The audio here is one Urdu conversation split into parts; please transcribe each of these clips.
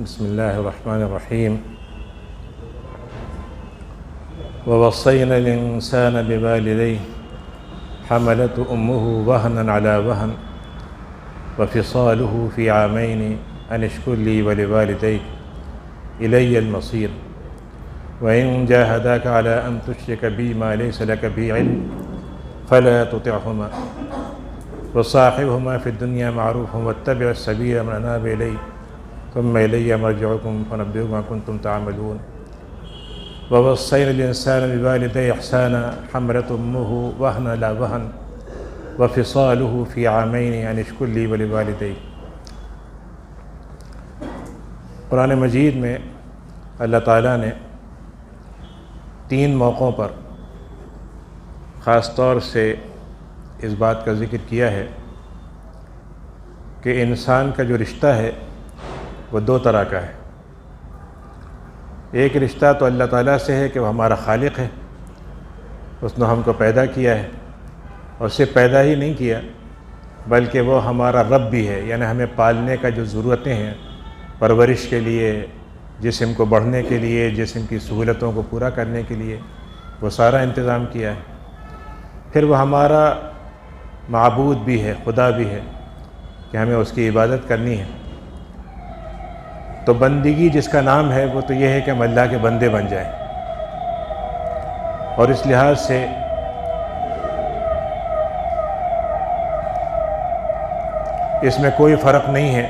بسم الله الرحمن الرحيم ووصينا الإنسان بوالديه حملته أمه وهنا على وهن وفصاله في عامين أن اشكر لي ولوالديك إلي المصير وإن جاهداك على أن تشرك بي ما ليس لك به علم فلا تطعهما وصاحبهما في الدنيا معروفا واتبع السبيل من أناب إلي ثم إلي مرجعكم فنبئكم ما كنتم تعملون ووصينا الإنسان بوالديه إحسانا حملته أمه وهنا على وهن وفصاله في عامين أن اشكر لي ولوالديك۔ قرآن مجید میں اللہ تعالیٰ نے 3 موقعوں پر خاص طور سے اس بات کا ذکر کیا ہے کہ انسان کا جو رشتہ ہے وہ 2 طرح کا ہے۔ ایک رشتہ تو اللہ تعالیٰ سے ہے کہ وہ ہمارا خالق ہے، اس نے ہم کو پیدا کیا ہے، اور صرف پیدا ہی نہیں کیا بلکہ وہ ہمارا رب بھی ہے، یعنی ہمیں پالنے کا جو ضرورتیں ہیں، پرورش کے لیے، جسم کو بڑھنے کے لیے، جسم کی سہولتوں کو پورا کرنے کے لیے وہ سارا انتظام کیا ہے۔ پھر وہ ہمارا معبود بھی ہے، خدا بھی ہے کہ ہمیں اس کی عبادت کرنی ہے۔ تو بندگی جس کا نام ہے وہ تو یہ ہے کہ ہم اللہ کے بندے بن جائیں، اور اس لحاظ سے اس میں کوئی فرق نہیں ہے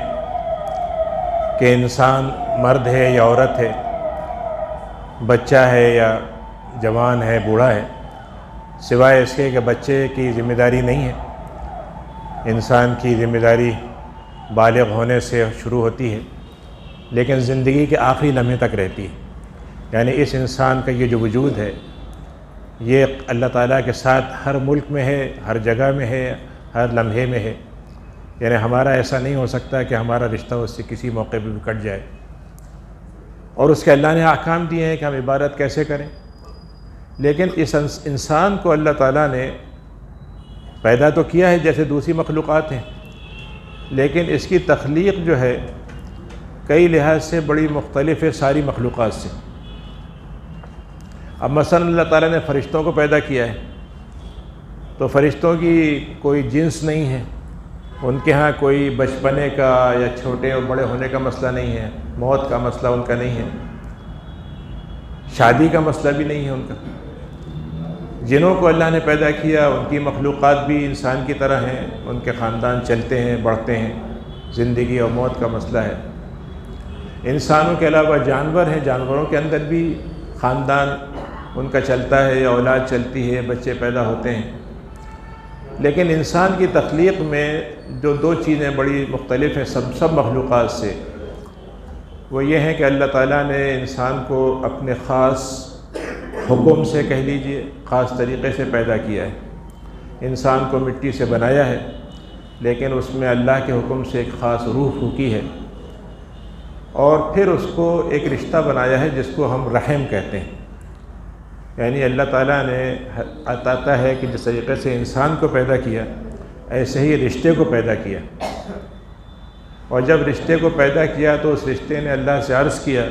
کہ انسان مرد ہے یا عورت ہے، بچہ ہے یا جوان ہے، بوڑھا ہے، سوائے اس کے کہ بچے کی ذمہ داری نہیں ہے۔ انسان کی ذمہ داری بالغ ہونے سے شروع ہوتی ہے لیکن زندگی کے آخری لمحے تک رہتی ہے، یعنی اس انسان کا یہ جو وجود ہے یہ اللہ تعالیٰ کے ساتھ ہر ملک میں ہے، ہر جگہ میں ہے، ہر لمحے میں ہے، یعنی ہمارا ایسا نہیں ہو سکتا کہ ہمارا رشتہ اس سے کسی موقع پہ بھی کٹ جائے۔ اور اس کے اللہ نے احکام دیے ہیں کہ ہم عبادت کیسے کریں، لیکن اس انسان کو اللہ تعالیٰ نے پیدا تو کیا ہے جیسے دوسری مخلوقات ہیں، لیکن اس کی تخلیق جو ہے کئی لحاظ سے بڑی مختلف ہے ساری مخلوقات سے۔ اب مثلا اللہ تعالیٰ نے فرشتوں کو پیدا کیا ہے تو فرشتوں کی کوئی جنس نہیں ہے، ان کے ہاں کوئی بچپنے کا یا چھوٹے اور بڑے ہونے کا مسئلہ نہیں ہے، موت کا مسئلہ ان کا نہیں ہے، شادی کا مسئلہ بھی نہیں ہے ان کا۔ جنوں کو اللہ نے پیدا کیا ان کی مخلوقات بھی انسان کی طرح ہیں، ان کے خاندان چلتے ہیں، بڑھتے ہیں، زندگی اور موت کا مسئلہ ہے۔ انسانوں کے علاوہ جانور ہیں، جانوروں کے اندر بھی خاندان ان کا چلتا ہے، اولاد چلتی ہے، بچے پیدا ہوتے ہیں۔ لیکن انسان کی تخلیق میں جو 2 چیزیں بڑی مختلف ہیں سب مخلوقات سے، وہ یہ ہیں کہ اللہ تعالیٰ نے انسان کو اپنے خاص حکم سے کہہ لیجئے، خاص طریقے سے پیدا کیا ہے۔ انسان کو مٹی سے بنایا ہے لیکن اس میں اللہ کے حکم سے ایک خاص روح پھونکی ہے، اور پھر اس کو ایک رشتہ بنایا ہے جس کو ہم رحم کہتے ہیں۔ یعنی اللہ تعالیٰ نے عطا ہے کہ جس طریقے سے انسان کو پیدا کیا ایسے ہی رشتے کو پیدا کیا، اور جب رشتے کو پیدا کیا تو اس رشتے نے اللہ سے عرض کیا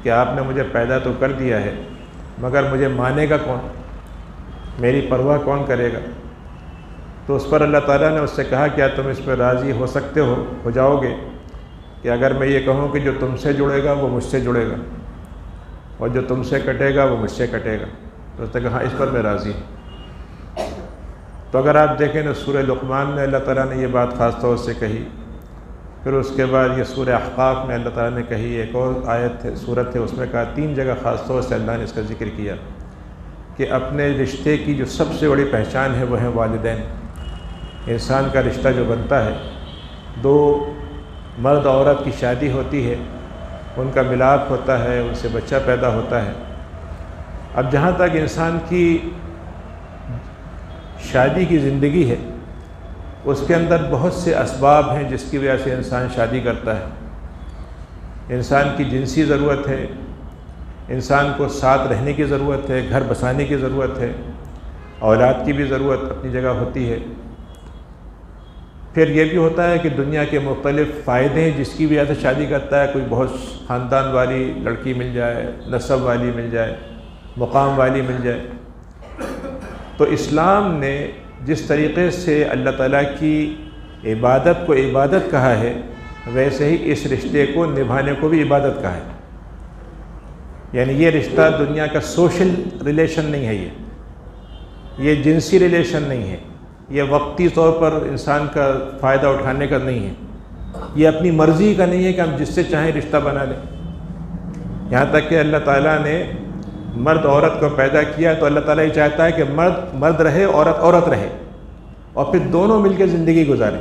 کہ آپ نے مجھے پیدا تو کر دیا ہے مگر مجھے مانے گا کون، میری پرواہ کون کرے گا؟ تو اس پر اللہ تعالیٰ نے اس سے کہا کیا تم اس پر راضی ہو سکتے ہو جاؤ گے کہ اگر میں یہ کہوں کہ جو تم سے جڑے گا وہ مجھ سے جڑے گا اور جو تم سے کٹے گا وہ مجھ سے کٹے گا؟ تو اس نے کہا ہاں اس پر میں راضی ہوں۔ تو اگر آپ دیکھیں تو سورہ لقمان میں اللہ تعالیٰ نے یہ بات خاص طور سے کہی، پھر اس کے بعد یہ سورہ احقاف میں اللہ تعالیٰ نے کہی، ایک اور آیت ہے، سورت ہے، اس میں کہا، 3 جگہ خاص طور سے اللہ نے اس کا ذکر کیا کہ اپنے رشتے کی جو سب سے بڑی پہچان ہے وہ ہے والدین۔ انسان کا رشتہ جو بنتا ہے، 2 مرد عورت کی شادی ہوتی ہے، ان کا ملاپ ہوتا ہے، ان سے بچہ پیدا ہوتا ہے۔ اب جہاں تک انسان کی شادی کی زندگی ہے اس کے اندر بہت سے اسباب ہیں جس کی وجہ سے انسان شادی کرتا ہے۔ انسان کی جنسی ضرورت ہے، انسان کو ساتھ رہنے کی ضرورت ہے، گھر بسانے کی ضرورت ہے، اولاد کی بھی ضرورت اپنی جگہ ہوتی ہے۔ پھر یہ بھی ہوتا ہے کہ دنیا کے مختلف فائدے ہیں جس کی وجہ سے شادی کرتا ہے. کوئی بہت خاندان والی لڑکی مل جائے، نسب والی مل جائے، مقام والی مل جائے. تو اسلام نے جس طریقے سے اللہ تعالیٰ کی عبادت کو عبادت کہا ہے، ویسے ہی اس رشتے کو نبھانے کو بھی عبادت کہا ہے. یعنی یہ رشتہ دنیا کا سوشل ریلیشن نہیں ہے، یہ جنسی ریلیشن نہیں ہے، یہ وقتی طور پر انسان کا فائدہ اٹھانے کا نہیں ہے، یہ اپنی مرضی کا نہیں ہے کہ ہم جس سے چاہیں رشتہ بنا لیں. یہاں تک کہ اللہ تعالیٰ نے مرد عورت کو پیدا کیا تو اللہ تعالیٰ یہ چاہتا ہے کہ مرد مرد رہے، عورت عورت رہے، اور پھر دونوں مل کے زندگی گزاریں.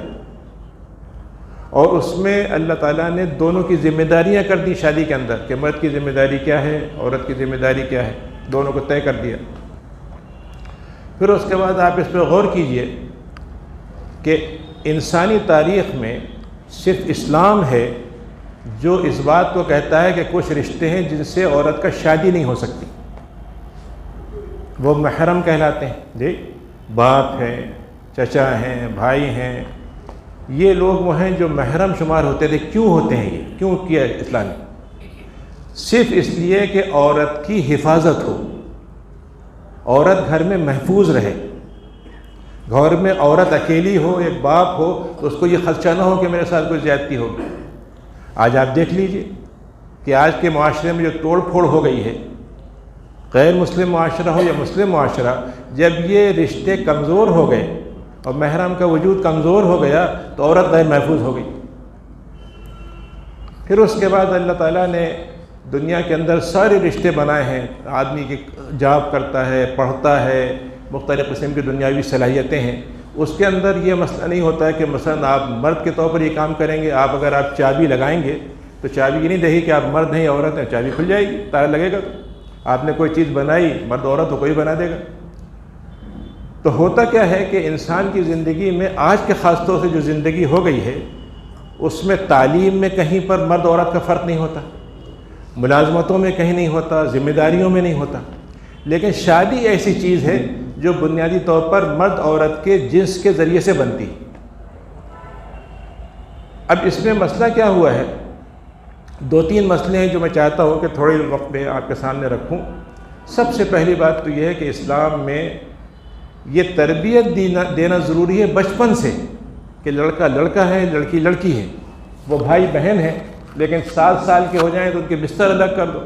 اور اس میں اللہ تعالیٰ نے دونوں کی ذمہ داریاں کر دی شادی کے اندر کہ مرد کی ذمہ داری کیا ہے، عورت کی ذمہ داری کیا ہے، دونوں کو طے کر دیا. پھر اس کے بعد آپ اس پہ غور کیجئے کہ انسانی تاریخ میں صرف اسلام ہے جو اس بات کو کہتا ہے کہ کچھ رشتے ہیں جن سے عورت کا شادی نہیں ہو سکتی. وہ محرم کہلاتے ہیں. جی، باپ ہیں، چچا ہیں، بھائی ہیں، یہ لوگ وہ ہیں جو محرم شمار ہوتے تھے. کیوں ہوتے ہیں یہ؟ کیوں کیا اسلام نے؟ صرف اس لیے کہ عورت کی حفاظت ہو، عورت گھر میں محفوظ رہے. گھر میں عورت اکیلی ہو، ایک باپ ہو تو اس کو یہ خدشہ نہ ہو کہ میرے ساتھ کوئی زیادتی ہوگی. آج آپ دیکھ لیجئے کہ آج کے معاشرے میں جو توڑ پھوڑ ہو گئی ہے، غیر مسلم معاشرہ ہو یا مسلم معاشرہ، جب یہ رشتے کمزور ہو گئے اور محرم کا وجود کمزور ہو گیا تو عورت غیر محفوظ ہو گئی. پھر اس کے بعد اللہ تعالیٰ نے دنیا کے اندر سارے رشتے بنائے ہیں. آدمی کی جاب کرتا ہے، پڑھتا ہے، مختلف قسم کی دنیاوی صلاحیتیں ہیں. اس کے اندر یہ مسئلہ نہیں ہوتا ہے کہ مثلا آپ مرد کے طور پر یہ کام کریں گے. اگر آپ چابی لگائیں گے تو چابی یہ نہیں رہی کہ آپ مرد ہیں یا عورت ہیں، چابی کھل جائے گی، تالا لگے گا. تو آپ نے کوئی چیز بنائی، مرد عورت ہو کوئی بنا دے گا. تو ہوتا کیا ہے کہ انسان کی زندگی میں آج کے خاص طور سے جو زندگی ہو گئی ہے، اس میں تعلیم میں کہیں پر مرد عورت کا فرق نہیں ہوتا، ملازمتوں میں کہیں نہیں ہوتا، ذمہ داریوں میں نہیں ہوتا. لیکن شادی ایسی چیز ہے جو بنیادی طور پر مرد عورت کے جنس کے ذریعے سے بنتی. اب اس میں مسئلہ کیا ہوا ہے؟ 2-3 مسئلے ہیں جو میں چاہتا ہوں کہ تھوڑے وقت میں آپ کے سامنے رکھوں. سب سے پہلی بات تو یہ ہے کہ اسلام میں یہ تربیت دینا ضروری ہے بچپن سے کہ لڑکا لڑکا ہے، لڑکی لڑکی ہے. وہ بھائی بہن ہیں لیکن 7 سال کے ہو جائیں تو ان کے بستر الگ کر دو.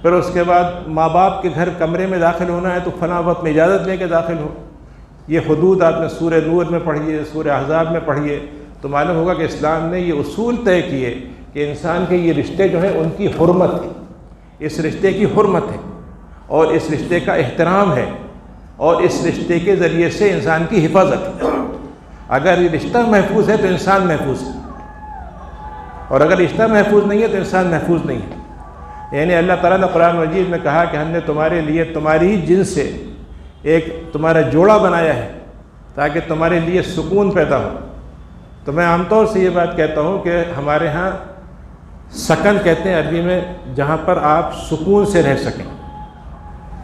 پھر اس کے بعد ماں باپ کے گھر کمرے میں داخل ہونا ہے تو فلاں وقت میں اجازت لے کے داخل ہو. یہ حدود آپ نے سورہ نور میں پڑھیے، سورہ احزاب میں پڑھیے تو معلوم ہوگا کہ اسلام نے یہ اصول طے کیے کہ انسان کے یہ رشتے جو ہیں ان کی حرمت ہے، اس رشتے کی حرمت ہے اور اس رشتے کا احترام ہے اور اس رشتے کے ذریعے سے انسان کی حفاظت ہے. اگر یہ رشتہ محفوظ ہے تو انسان محفوظ ہے، اور اگر رشتہ محفوظ نہیں ہے تو انسان محفوظ نہیں ہے. یعنی اللہ تعالیٰ نے قرآن مجید میں کہا کہ ہم نے تمہارے لیے تمہاری ہی جنس سے ایک تمہارا جوڑا بنایا ہے تاکہ تمہارے لیے سکون پیدا ہو. تو میں عام طور سے یہ بات کہتا ہوں کہ ہمارے ہاں سکن کہتے ہیں عربی میں، جہاں پر آپ سکون سے رہ سکیں.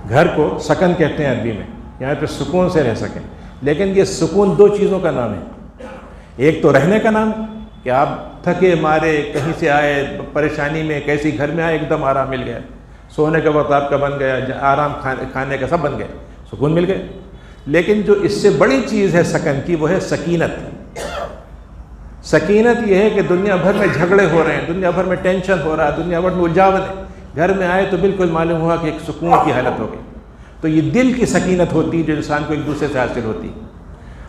گھر کو سکن کہتے ہیں عربی میں، یہاں پہ سکون سے رہ سکیں. لیکن یہ سکون 2 چیزوں کا نام ہے. ایک تو رہنے کا نام کہ آپ تھکے مارے کہیں سے آئے، پریشانی میں کیسی گھر میں آئے، ایک دم آرام مل گیا، سونے کا وقت آپ کا بن گیا، آرام کھانے کا سب بن گیا، سکون مل گئے. لیکن جو اس سے بڑی چیز ہے سکن کی وہ ہے سکینت. سکینت یہ ہے کہ دنیا بھر میں جھگڑے ہو رہے ہیں، دنیا بھر میں ٹینشن ہو رہا ہے، دنیا بھر میں الجھاول ہے، گھر میں آئے تو بالکل معلوم ہوا کہ ایک سکون کی حالت ہو گئی. تو یہ دل کی سکینت ہوتی ہے جو انسان کو ایک دوسرے سے حاصل ہوتی.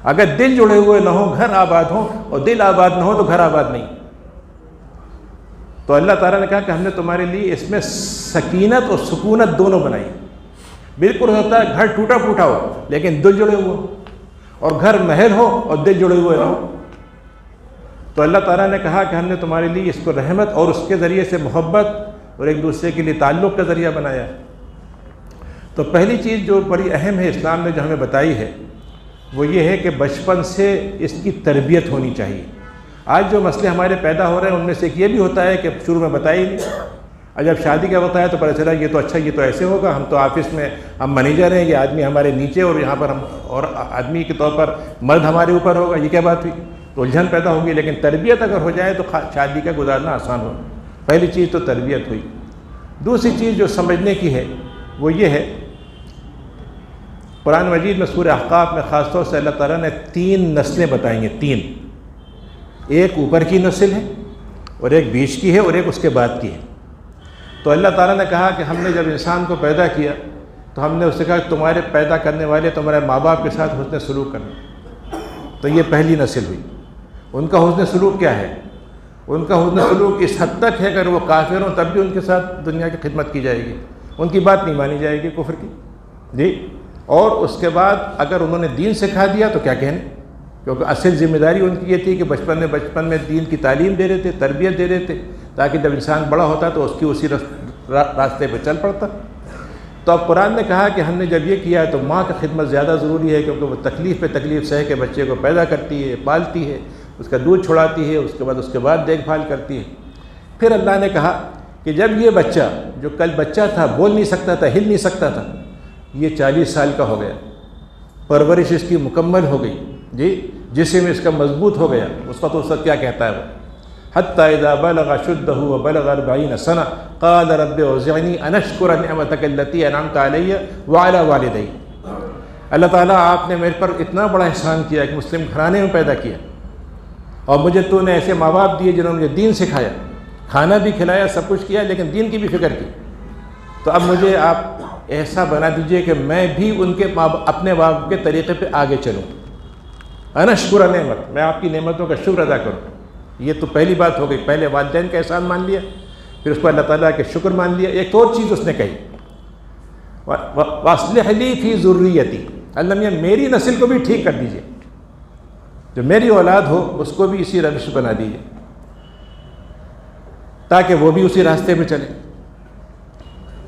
اگر دل جڑے ہوئے نہ ہوں گھر آباد ہوں، اور دل آباد نہ ہو تو گھر آباد نہیں. تو اللہ تعالیٰ نے کہا کہ ہم نے تمہارے لیے اس میں سکینت اور سکونت دونوں بنائی. بالکل ہوتا ہے گھر ٹوٹا پھوٹا ہو لیکن دل جڑے ہوئے ہو، اور گھر محل ہو اور دل جڑے ہوئے نہ ہو. تو اللہ تعالیٰ نے کہا کہ ہم نے تمہارے لیے اس کو رحمت اور اس کے ذریعے سے محبت اور ایک دوسرے کے لیے تعلق کا ذریعہ بنایا. تو پہلی چیز جو بڑی اہم ہے اسلام نے جو ہمیں بتائی ہے وہ یہ ہے کہ بچپن سے اس کی تربیت ہونی چاہیے. آج جو مسئلے ہمارے پیدا ہو رہے ہیں ان میں سے ایک یہ بھی ہوتا ہے کہ شروع میں بتایا ہی نہیں. اور جب شادی کا وقت آیا تو پتہ چلا یہ تو اچھا، یہ تو ایسے ہوگا، ہم تو آفس میں ہم مینیجر ہیں، یہ آدمی ہمارے نیچے اور یہاں پر ہم اور آدمی کے طور پر مرد ہمارے اوپر ہوگا، یہ کیا بات ہوئی؟ تو الجھن پیدا ہوگی۔ لیکن تربیت اگر ہو جائے تو شادی کا گزارنا آسان ہو۔ پہلی چیز تو تربیت ہوئی۔ دوسری چیز جو سمجھنے کی ہے وہ یہ ہے، قرآن مجید میں سورہ احقاف میں خاص طور سے اللہ تعالیٰ نے 3 نسلیں بتائیں گے، 3، ایک اوپر کی نسل ہے اور ایک بیچ کی ہے اور ایک اس کے بعد کی ہے۔ تو اللہ تعالیٰ نے کہا کہ ہم نے جب انسان کو پیدا کیا تو ہم نے اس سے کہا کہ تمہارے پیدا کرنے والے تمہارے ماں باپ کے ساتھ حسن سلوک کرنا۔ تو یہ پہلی نسل ہوئی۔ ان کا حسن سلوک کیا ہے؟ ان کا حسن سلوک اس حد تک ہے کہ اگر وہ کافر ہوں تب بھی ان کے ساتھ دنیا کی خدمت کی جائے گی، ان کی بات نہیں مانی جائے گی کفر کی، جی۔ اور اس کے بعد اگر انہوں نے دین سکھا دیا تو کیا کہنے، کیونکہ اصل ذمہ داری ان کی یہ تھی کہ بچپن میں دین کی تعلیم دے رہے تھے، تربیت دے رہے تھے، تاکہ جب انسان بڑا ہوتا تو اس کی اسی راستے پہ چل پڑتا۔ تو اب قرآن نے کہا کہ ہم نے جب یہ کیا ہے تو ماں کی خدمت زیادہ ضروری ہے، کیونکہ وہ تکلیف پہ تکلیف سہ کے بچے کو پیدا کرتی ہے، پالتی ہے، اس کا دودھ چھڑاتی ہے، اس کے بعد دیکھ بھال کرتی ہے۔ پھر اللہ نے کہا کہ جب یہ بچہ جو کل بچہ تھا، بول نہیں سکتا تھا، ہل نہیں سکتا تھا، یہ 40 سال کا ہو گیا، پرورش اس کی مکمل ہو گئی، جی، جسم اس کا مضبوط ہو گیا، اس وقت کیا کہتا ہے وہ، حتی اذا بلغ شدہ وبلغ 40 سنہ قال رب اوزعنی ان اشکر نعمتک التی انعمت علی وعلی والدی۔ اللہ تعالیٰ آپ نے میرے پر اتنا بڑا احسان کیا کہ مسلم گھرانے میں پیدا کیا، اور مجھے تو نے ایسے ماں باپ دیے جنہوں نے مجھے دین سکھایا، کھانا بھی کھلایا، سب کچھ کیا، لیکن دین کی بھی فکر کی۔ تو اب مجھے آپ ایسا بنا دیجئے کہ میں بھی ان کے اپنے باپ کے طریقے پہ آگے چلوں، انا شکر نعمت، میں آپ کی نعمتوں کا شکر ادا کروں۔ یہ تو پہلی بات ہو گئی، پہلے والدین کا احسان مان لیا، پھر اس کو اللہ تعالیٰ کے شکر مان لیا۔ ایک اور چیز اس نے کہی، وَأَصْلِحْ لِي فِي ذُرِّيَّتِي، اللہ میاں میری نسل کو بھی ٹھیک کر دیجئے، جو میری اولاد ہو اس کو بھی اسی روش بنا دیجئے تاکہ وہ بھی اسی راستے پہ چلے۔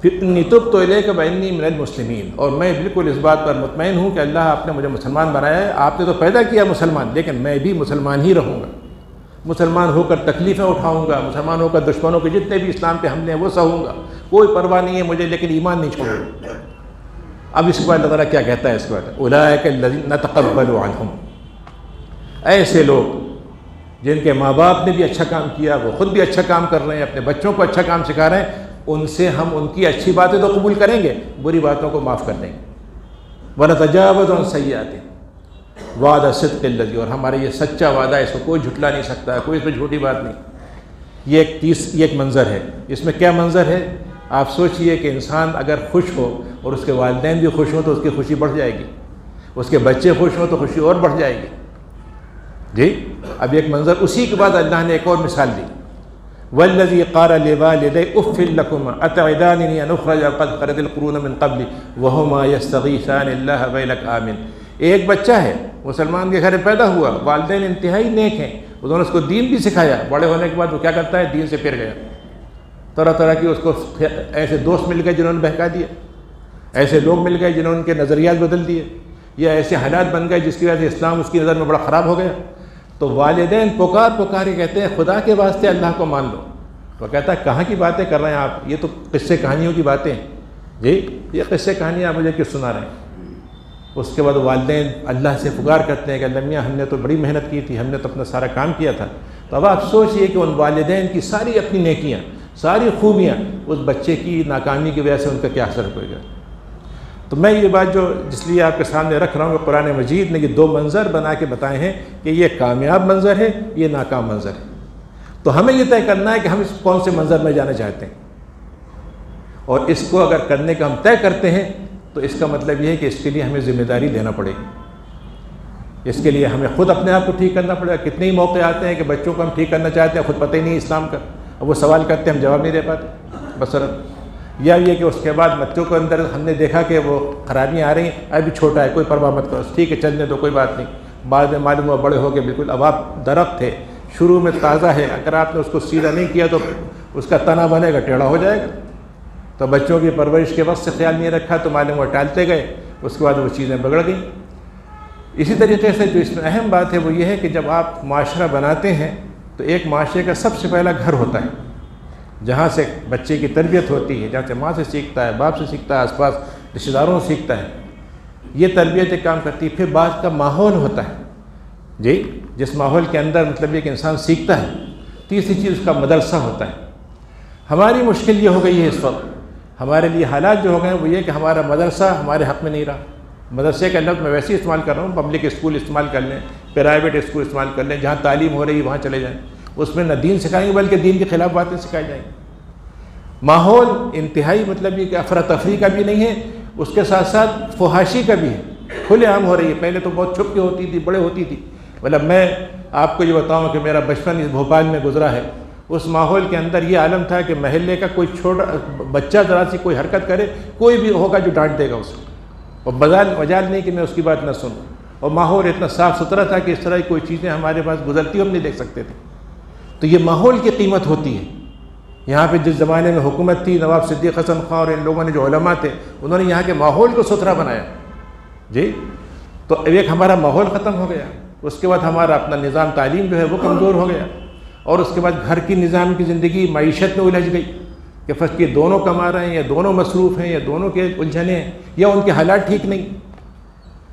پھر انی تبت الیک وانی من المسلمین، اور میں بالکل اس بات پر مطمئن ہوں کہ اللہ آپ نے مجھے مسلمان بنایا ہے، آپ نے تو پیدا کیا مسلمان، لیکن میں بھی مسلمان ہی رہوں گا، مسلمان ہو کر تکلیفیں اٹھاؤں گا، مسلمان ہو کر دشمنوں کے جتنے بھی اسلام پہ حملے ہیں وہ سہوں گا، کوئی پرواہ نہیں ہے مجھے، لیکن ایمان نہیں چھوڑوں گا۔ اب اس کے بعد اللہ تعالیٰ کیا کہتا ہے اس کے بعد، اولئک الذین نتقبل عنہم، ایسے لوگ جن کے ماں باپ نے بھی اچھا کام کیا، وہ خود بھی اچھا کام کر رہے ہیں، اپنے بچوں کو اچھا کام سکھا رہے ہیں، ان سے ہم ان کی اچھی باتیں تو قبول کریں گے، بری باتوں کو معاف کر دیں گے۔ وَنَتَجَاوَزُ عَنْ سَیِّئَاتِهِمْ وعدہ صدق الذی، اور ہمارا یہ سچا وعدہ ہے، اس کو کوئی جھٹلا نہیں سکتا، کوئی اس میں جھوٹی بات نہیں۔ یہ ایک منظر ہے، اس میں کیا منظر ہے؟ آپ سوچئے کہ انسان اگر خوش ہو اور اس کے والدین بھی خوش ہوں تو اس کی خوشی بڑھ جائے گی، اس کے بچے خوش ہوں تو خوشی اور بڑھ جائے گی، جی۔ اب ایک منظر، اسی کے بعد اللہ نے ایک اور مثال دی، والذی قال لوالدی اف لکما اتعداننی ان اخرج وقد خلت القرون من قبلی وہما یستغیثان اللہ ویلک آمن۔ ایک بچہ ہے، مسلمان کے گھر میں پیدا ہوا، والدین انتہائی نیک ہیں، انہوں نے اس کو دین بھی سکھایا، بڑے ہونے کے بعد وہ کیا کرتا ہے، دین سے پھر گیا، طرح طرح کی اس کو ایسے دوست مل گئے جنہوں نے بہکا دیا، ایسے لوگ مل گئے جنہوں نے ان کے نظریات بدل دیے، یا ایسے حالات بن گئے جس کی وجہ سے اسلام اس کی نظر میں بڑا خراب ہو گیا۔ تو والدین پکار کے کہتے ہیں خدا کے واسطے اللہ کو مان لو، وہ کہتا ہے کہاں کی باتیں کر رہے ہیں آپ، یہ تو قصے کہانیوں کی باتیں ہیں، جی، یہ قصے کہانیاں آپ مجھے کیوں سنا رہے ہیں۔ اس کے بعد والدین اللہ سے پکار کرتے ہیں کہ اللہ میاں ہم نے تو بڑی محنت کی تھی، ہم نے تو اپنا سارا کام کیا تھا۔ تو اب آپ سوچئے کہ ان والدین کی ساری اپنی نیکیاں، ساری خوبیاں اس بچے کی ناکامی کی وجہ سے ان کا کیا اثر ہوئے گا۔ تو میں یہ بات جس لیے آپ کے سامنے رکھ رہا ہوں کہ قرآن مجید نے یہ 2 منظر بنا کے بتائے ہیں کہ یہ کامیاب منظر ہے، یہ ناکام منظر ہے۔ تو ہمیں یہ طے کرنا ہے کہ ہم اس کون سے منظر میں جانا چاہتے ہیں، اور اس کو اگر کرنے کا ہم طے کرتے ہیں تو اس کا مطلب یہ ہے کہ اس کے لیے ہمیں ذمہ داری لینا پڑے گی، اس کے لیے ہمیں خود اپنے آپ کو ٹھیک کرنا پڑے گا۔ کتنے ہی موقع آتے ہیں کہ بچوں کو ہم ٹھیک کرنا چاہتے ہیں، خود پتہ ہی نہیں اسلام کا، اب وہ سوال کرتے ہیں ہم جواب نہیں دے پاتے بصرف، یا یہ کہ اس کے بعد بچوں کے اندر ہم نے دیکھا کہ وہ خرابیاں آ رہی ہیں، ابھی چھوٹا ہے کوئی پرواہ مت کرو، ٹھیک ہے چلنے دو کوئی بات نہیں، بعد میں معلوم ہوا بڑے ہو گئے بالکل۔ اب آپ درخت ہے، شروع میں تازہ ہے، اگر آپ نے اس کو سیدھا نہیں کیا تو اس کا تنا بنے گا، ٹیڑھا ہو جائے گا۔ تو بچوں کی پرورش کے وقت سے خیال نہیں رکھا تو معلوم ہوا ٹالتے گئے، اس کے بعد وہ چیزیں بگڑ گئیں۔ اسی طریقے سے جو اس میں اہم بات ہے وہ یہ ہے کہ جب آپ معاشرہ بناتے ہیں تو ایک معاشرے کا سب سے پہلا گھر ہوتا ہے، جہاں سے بچے کی تربیت ہوتی ہے، جہاں سے ماں سے سیکھتا ہے، باپ سے سیکھتا ہے، آس پاس رشتہ داروں سے سیکھتا ہے، یہ تربیت ایک کام کرتی ہے۔ پھر بعد کا ماحول ہوتا ہے، جی، جس ماحول کے اندر مطلب ایک انسان سیکھتا ہے۔ تیسری چیز اس کا مدرسہ ہوتا ہے۔ ہماری مشکل یہ ہو گئی ہے اس وقت، ہمارے لیے حالات جو ہو گئے ہیں وہ یہ کہ ہمارا مدرسہ ہمارے حق میں نہیں رہا۔ مدرسے کا لفظ میں ویسے ہی استعمال کر رہا ہوں، پبلک اسکول استعمال کر لیں، پرائیویٹ اسکول استعمال کر لیں، جہاں تعلیم ہو رہی ہے وہاں چلے جائیں، اس میں نہ دین سکھائیں گے بلکہ دین کے خلاف باتیں سکھائی جائیں گی۔ ماحول انتہائی مطلب یہ کہ افراتفری کا بھی نہیں ہے، اس کے ساتھ ساتھ فحاشی کا بھی ہے، کھلے عام ہو رہی ہے۔ پہلے تو بہت چھپ کے ہوتی تھی، بڑے ہوتی تھی۔ مطلب میں آپ کو یہ بتاؤں کہ میرا بچپن اس بھوپال میں گزرا ہے، اس ماحول کے اندر یہ عالم تھا کہ محلے کا کوئی چھوٹا بچہ ذرا سی کوئی حرکت کرے، کوئی بھی ہوگا جو ڈانٹ دے گا اس کو، اور مجال نہیں کہ میں اس کی بات نہ سنوں۔ اور ماحول اتنا صاف ستھرا تھا کہ اس طرح کی کوئی چیزیں ہمارے پاس گزرتی ہم نہیں دیکھ سکتے تھے۔ تو یہ ماحول کی قیمت ہوتی ہے۔ یہاں پہ جس زمانے میں حکومت تھی، نواب صدیق حسن خان اور ان لوگوں نے جو علماء تھے، انہوں نے یہاں کے ماحول کو ستھرا بنایا، جی۔ تو ایک ہمارا ماحول ختم ہو گیا، اس کے بعد ہمارا اپنا نظام تعلیم جو ہے وہ کمزور ہو گیا، اور اس کے بعد گھر کی نظام کی زندگی معیشت میں الجھ گئی کہ فرض یہ دونوں کما رہے ہیں یا دونوں مصروف ہیں یا دونوں کے الجھنے ہیں یا ان کے حالات ٹھیک نہیں۔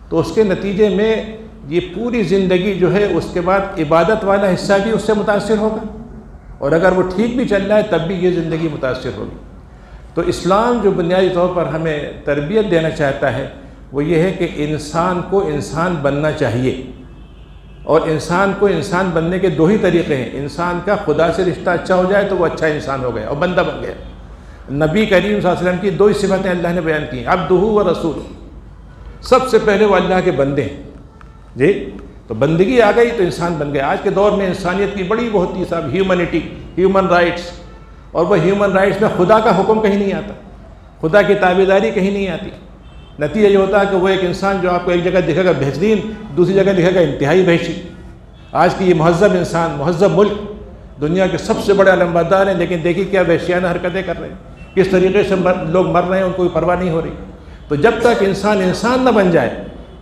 تو اس کے نتیجے میں یہ پوری زندگی جو ہے اس کے بعد عبادت والا حصہ بھی اس سے متاثر ہوگا، اور اگر وہ ٹھیک بھی چل رہا ہے تب بھی یہ زندگی متاثر ہوگی۔ تو اسلام جو بنیادی طور پر ہمیں تربیت دینا چاہتا ہے وہ یہ ہے کہ انسان کو انسان بننا چاہیے، اور انسان کو انسان بننے کے دو ہی طریقے ہیں۔ انسان کا خدا سے رشتہ اچھا ہو جائے تو وہ اچھا انسان ہو گیا اور بندہ بن گیا۔ نبی کریم صلی اللہ علیہ وسلم کی دو ہی صفتیں اللہ نے بیان کی ہیں، عبدہ و رسول۔ سب سے پہلے وہ اللہ کے بندے ہیں، جی۔ تو بندگی آ گئی تو انسان بن گیا۔ آج کے دور میں انسانیت کی بڑی وہ ہوتی ہے صاحب ہیومنٹی، ہیومن رائٹس، اور وہ ہیومن رائٹس میں خدا کا حکم کہیں نہیں آتا، خدا کی تابعداری کہیں نہیں آتی۔ نتیجہ یہ ہوتا ہے کہ وہ ایک انسان جو آپ کو ایک جگہ دکھے گا بہترین، دوسری جگہ دکھے گا انتہائی وحشی۔ آج کی یہ مہذب انسان، مہذب ملک، دنیا کے سب سے بڑے علمبردار ہیں، لیکن دیکھیے کیا وحشیانہ حرکتیں کر رہے ہیں، کس طریقے سے لوگ مر رہے ہیں، ان کو کوئی پرواہ نہیں ہو رہی۔ تو جب تک انسان انسان نہ بن جائے،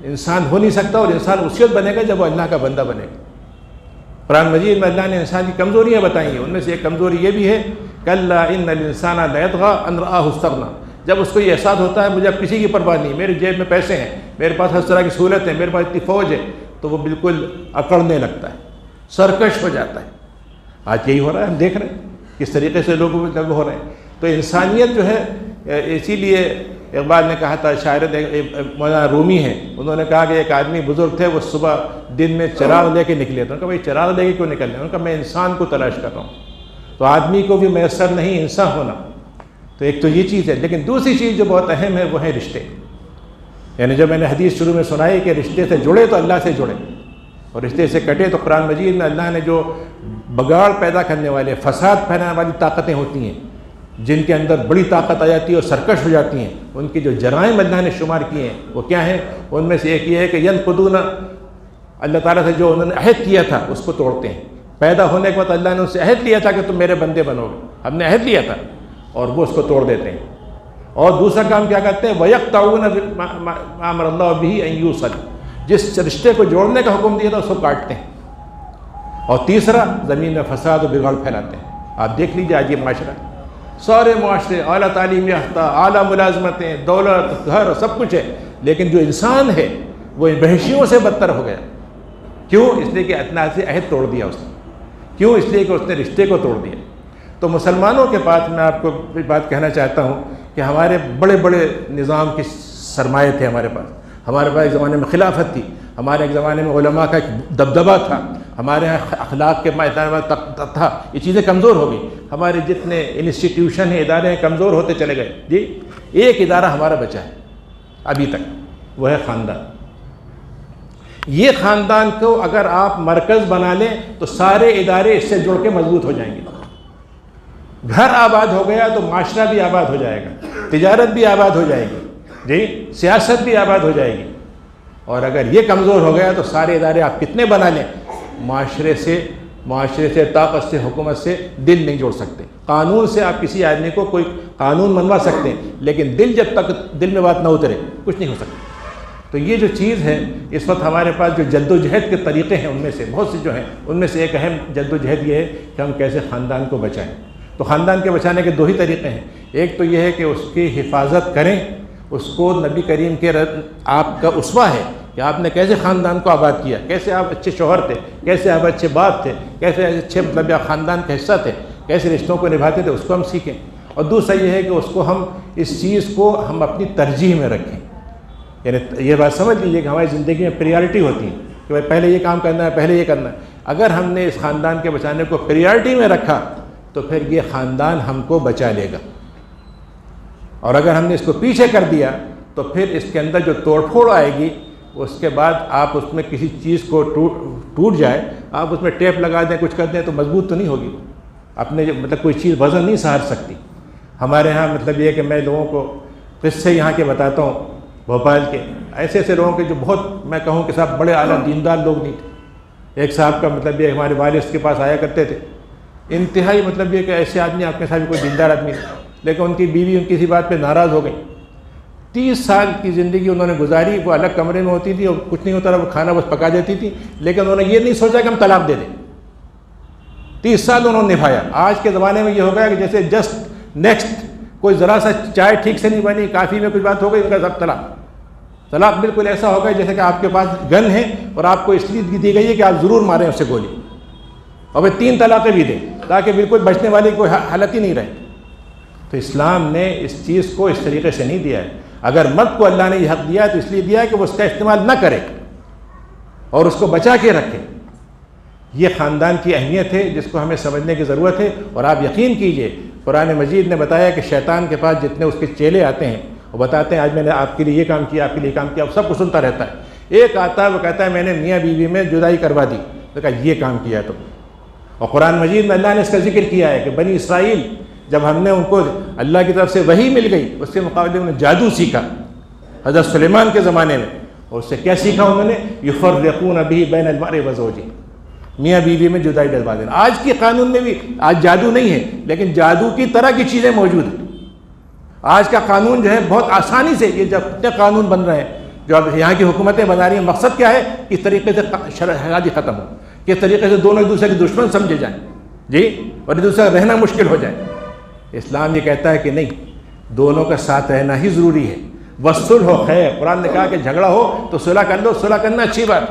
انسان ہو نہیں سکتا، اور انسان اسی وقت بنے گا جب وہ اللہ کا بندہ بنے گا۔ قرآن مجید میں اللہ نے انسان کی کمزوریاں بتائی ہیں، ان میں سے ایک کمزوری یہ بھی ہے کلا ان الانسان لیطغی ان رآہ استغنی۔ جب اس کو یہ احساس ہوتا ہے مجھے اب کسی کی پرواہ نہیں، میری جیب میں پیسے ہیں، میرے پاس ہر طرح کی سہولت ہے، میرے پاس اتنی فوج ہے، تو وہ بالکل اکڑنے لگتا ہے، سرکش ہو جاتا ہے۔ آج یہی ہو رہا ہے، ہم دیکھ رہے ہیں کس طریقے سے لوگ ہو رہے ہیں۔ تو انسانیت جو ہے، اسی لیے اقبال نے کہا تھا، شاعر مولانا رومی ہیں، انہوں نے کہا کہ ایک آدمی بزرگ تھے، وہ صبح دن میں چراغ لے کے نکلے تھے۔ انہوں نے کہا بھائی چراغ لے کے کیوں نکل رہے ہیں؟ انہوں نے کہا میں انسان کو تلاش کر رہا ہوں۔ تو آدمی کو بھی میسر نہیں انسان ہونا، تو ایک تو یہ چیز ہے، لیکن دوسری چیز جو بہت اہم ہے وہ ہے رشتے۔ یعنی جب میں نے حدیث شروع میں سنائی کہ رشتے سے جڑے تو اللہ سے جڑے، اور رشتے سے کٹے تو قرآن مجید میں اللہ نے جو بگاڑ پیدا کرنے والے، فساد پھیلانے والی طاقتیں ہوتی ہیں، جن کے اندر بڑی طاقت آ جاتی ہے اور سرکش ہو جاتی ہیں، ان کی جو جرائم اللہ نے شمار کیے ہیں وہ کیا ہیں؟ ان میں سے ایک یہ ہے کہ ینقضون، اللہ تعالیٰ سے جو انہوں نے عہد کیا تھا اس کو توڑتے ہیں۔ پیدا ہونے کے بعد اللہ نے ان سے عہد لیا تھا کہ تم میرے بندے بنو گے، ہم نے عہد لیا تھا، اور وہ اس کو توڑ دیتے ہیں۔ اور دوسرا کام کیا کرتے ہیں؟ وَيَقْطَعُونَ مَا أَمَرَ اللَّهُ بِهِ أَن يُوصَلَ، جس رشتے کو جوڑنے کا حکم دیا تھا اس کو کاٹتے ہیں۔ اور تیسرا زمین میں فساد و بگاڑ پھیلاتے ہیں۔ آپ دیکھ لیجیے آج یہ معاشرہ، سارے معاشرے اعلیٰ تعلیم یافتہ، اعلیٰ ملازمتیں، دولت، گھر، سب کچھ ہے، لیکن جو انسان ہے وہ وحشیوں سے بدتر ہو گیا۔ کیوں؟ اس لیے کہ اتنا سے عہد توڑ دیا اس نے۔ کیوں؟ اس لیے کہ اس نے رشتے کو توڑ دیا۔ تو مسلمانوں کے پاس میں آپ کو بات کہنا چاہتا ہوں کہ ہمارے بڑے بڑے نظام کے سرمایہ تھے ہمارے پاس ایک زمانے میں خلافت تھی، ہمارے ایک زمانے میں علماء کا ایک دبدبہ تھا، ہمارے یہاں اخلاق کے میدان میں تھا۔ یہ چیزیں کمزور ہو گئی، ہمارے جتنے انسٹیٹیوشن ہیں، ادارے ہیں، کمزور ہوتے چلے گئے۔ جی، ایک ادارہ ہمارا بچا ہے ابھی تک، وہ ہے خاندان۔ یہ خاندان کو اگر آپ مرکز بنا لیں تو سارے ادارے اس سے جڑ کے مضبوط ہو جائیں گے۔ گھر آباد ہو گیا تو معاشرہ بھی آباد ہو جائے گا، تجارت بھی آباد ہو جائے گی، جی، سیاست بھی آباد ہو جائے گی۔ اور اگر یہ کمزور ہو گیا تو سارے ادارے آپ کتنے بنا لیں، معاشرے سے، طاقت سے، حکومت سے دل نہیں جوڑ سکتے۔ قانون سے آپ کسی آدمی کو کوئی قانون منوا سکتے ہیں، لیکن جب تک دل میں بات نہ اترے کچھ نہیں ہو سکتا۔ تو یہ جو چیز ہے، اس وقت ہمارے پاس جو جد و جہد کے طریقے ہیں، ان میں سے بہت سے جو ہیں، ان میں سے ایک اہم جد و جہد یہ ہے کہ ہم کیسے خاندان کو بچائیں۔ تو خاندان کے بچانے کے دو ہی طریقے ہیں. ایک تو یہ ہے کہ اس کی حفاظت کریں، اس کو نبی کریم کے آپ کا اسوہ ہے کہ آپ نے کیسے خاندان کو آباد کیا، کیسے آپ اچھے شوہر تھے، کیسے آپ اچھے باپ تھے، کیسے اچھے مطلب خاندان کا حصہ تھے، کیسے رشتوں کو نبھاتے تھے، اس کو ہم سیکھیں. اور دوسرا یہ ہے کہ اس کو ہم اس چیز کو ہم اپنی ترجیح میں رکھیں. یعنی یہ بات سمجھ لیجیے کہ ہماری زندگی میں پریارٹی ہوتی ہے کہ بھائی پہلے یہ کام کرنا ہے، پہلے یہ کرنا ہے. اگر ہم نے اس خاندان کے بچانے کو پریارٹی میں رکھا تو پھر یہ خاندان ہم کو بچا لے گا. اور اگر ہم نے اس کو پیچھے کر دیا تو پھر اس کے اندر جو توڑ پھوڑ آئے گی، اس کے بعد آپ اس میں کسی چیز کو ٹوٹ جائے، آپ اس میں ٹیپ لگا دیں، کچھ کر دیں تو مضبوط تو نہیں ہوگی. اپنے مطلب کوئی چیز وزن نہیں سہار سکتی. ہمارے ہاں مطلب یہ کہ میں لوگوں کو قصے یہاں کے بتاتا ہوں بھوپال کے، ایسے ایسے لوگوں کے جو بہت میں کہوں کہ صاحب بڑے اعلیٰ دیندار لوگ نہیں تھے. ایک صاحب کا مطلب یہ ہمارے والد کے پاس آیا کرتے تھے، انتہائی مطلب یہ کہ ایسے آدمی آپ کے ساتھ کوئی دیندار آدمی نہیں، لیکن ان کی بیوی ان کی کسی بات پہ ناراض ہو گئی. 30 سال کی زندگی انہوں نے گزاری، وہ الگ کمرے میں ہوتی تھی اور کچھ نہیں ہوتا رہا، وہ کھانا بس پکا دیتی تھی، لیکن انہوں نے یہ نہیں سوچا کہ ہم طلاق دے دیں. 30 سال انہوں نے نبھایا. آج کے زمانے میں یہ ہو گیا کہ جیسے جسٹ نیکسٹ کوئی ذرا سا چائے ٹھیک سے نہیں بنی، کافی میں کچھ بات ہو گئی، ان کا سب طلاق بالکل ایسا ہو گیا جیسے کہ آپ کے پاس گن ہے اور آپ کو اس لیے دی گئی ہے کہ آپ ضرور ماریں اس سے گولی، اور پھر 3 طلاقیں بھی دیں تاکہ بالکل بچنے والی کوئی حالت ہی نہیں رہے. تو اسلام نے اس چیز کو اس طریقے سے نہیں دیا ہے. اگر مرد کو اللہ نے یہ حق دیا ہے تو اس لیے دیا ہے کہ وہ اس کا استعمال نہ کرے اور اس کو بچا کے رکھے. یہ خاندان کی اہمیت ہے جس کو ہمیں سمجھنے کی ضرورت ہے. اور آپ یقین کیجئے قرآن مجید نے بتایا کہ شیطان کے پاس جتنے اس کے چیلے آتے ہیں وہ بتاتے ہیں آج میں نے آپ کے لیے یہ کام کیا، آپ کے لیے یہ کام کیا، وہ سب کو سنتا رہتا ہے. ایک آتا ہے وہ کہتا ہے میں نے میاں بیوی میں جدائی کروا دی، تو کہا یہ کام کیا تو. اور قرآن مجید میں اللہ نے اس کا ذکر کیا ہے کہ بنی اسرائیل جب ہم نے ان کو اللہ کی طرف سے وحی مل گئی، اس کے مقابلے میں جادو سیکھا حضرت سلیمان کے زمانے میں. اور اس سے کیا سیکھا انہوں نے؟ یفرقون به بین المرء وزوجہ، میاں بیوی میں جدائی ڈلوا دینا. آج کے قانون میں بھی آج جادو نہیں ہے لیکن جادو کی طرح کی چیزیں موجود ہیں. آج کا قانون جو ہے بہت آسانی سے یہ جب اتنے قانون بن رہے ہیں جو اب یہاں کی حکومتیں بنا رہی ہیں، مقصد کیا ہے؟ کس طریقے سے شادی ختم ہو، کس طریقے سے دونوں ایک دوسرے کے دشمن سمجھے جائیں جی، اور ایک دوسرے کا رہنا مشکل ہو جائے. اسلام یہ کہتا ہے کہ نہیں، دونوں کا ساتھ رہنا ہی ضروری ہے. والصلح خیر، قرآن نے کہا کہ جھگڑا ہو تو صلح کر لو، صلح کرنا اچھی بات.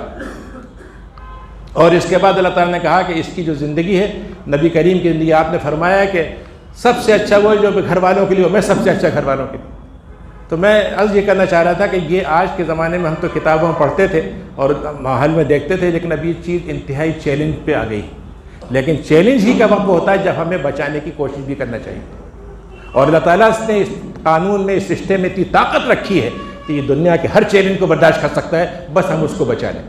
اور اس کے بعد اللہ تعالیٰ نے کہا کہ اس کی جو زندگی ہے نبی کریم کے لیے آپ نے فرمایا ہے کہ سب سے اچھا وہ جو گھر والوں کے لیے ہو، میں سب سے اچھا گھر والوں کے لیے. تو میں عرض یہ کرنا چاہ رہا تھا کہ یہ آج کے زمانے میں ہم تو کتابوں میں پڑھتے تھے اور ماحول میں دیکھتے تھے، لیکن اب یہ چیز انتہائی چیلنج پہ آ گئی. لیکن چیلنج ہی کا وقت ہوتا ہے جب ہمیں بچانے کی کوشش بھی کرنا چاہیے. اور اللہ تعالیٰ نے اس قانون میں، اس رشتے میں اتنی طاقت رکھی ہے کہ یہ دنیا کے ہر چیلنج کو برداشت کر سکتا ہے، بس ہم اس کو بچا لیں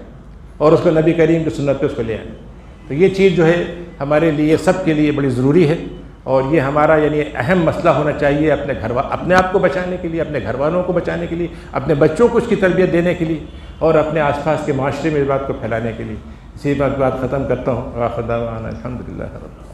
اور اس کو نبی کریم کی سنت پہ اس کو لے آئیں. تو یہ چیز جو ہے ہمارے لیے سب کے لیے بڑی ضروری ہے، اور یہ ہمارا یعنی اہم مسئلہ ہونا چاہیے اپنے آپ کو بچانے کے لیے، اپنے گھر والوں کو بچانے کے لیے، اپنے بچوں کو اس کی تربیت دینے کے لیے، اور اپنے آس پاس کے معاشرے میں اس بات کو پھیلانے کے لیے. اسی بات ختم کرتا ہوں. آخر دعوانا الحمدللہ رب العالمین.